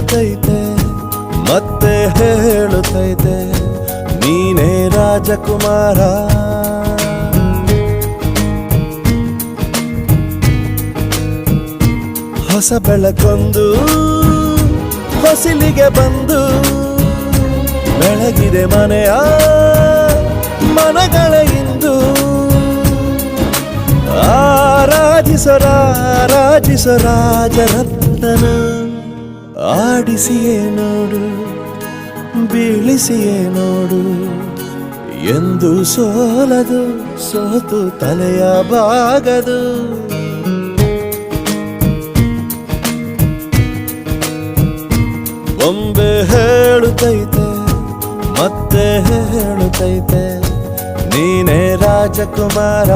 ಹೇಳುತ್ತೈತೆ ಮತ್ತೆ ಹೇಳುತ್ತೈತೆ ನೀನೇ ರಾಜಕುಮಾರ. ಹೊಸ ಬೆಳಕೊಂದು ಹೊಸಿಲಿಗೆ ಬಂದು ಬೆಳಗಿದೆ ಮನೆಯ ಮನಗಳ ಇಂದು. ಆರಾಧಿಸೋ ರಾಜರತ್ನನ ಆಡಿಸಿಯೇ ನೋಡು ಬೀಳಿಸಿಯೇ ನೋಡು ಎಂದು ಸೋಲದು ಸೋತು ತಲೆಯ ಬಾಗದು. ಒಮ್ಮೆ ಹೇಳುತ್ತೈತೆ ಮತ್ತೆ ಹೇಳುತ್ತೈತೆ ನೀನೇ ರಾಜಕುಮಾರ.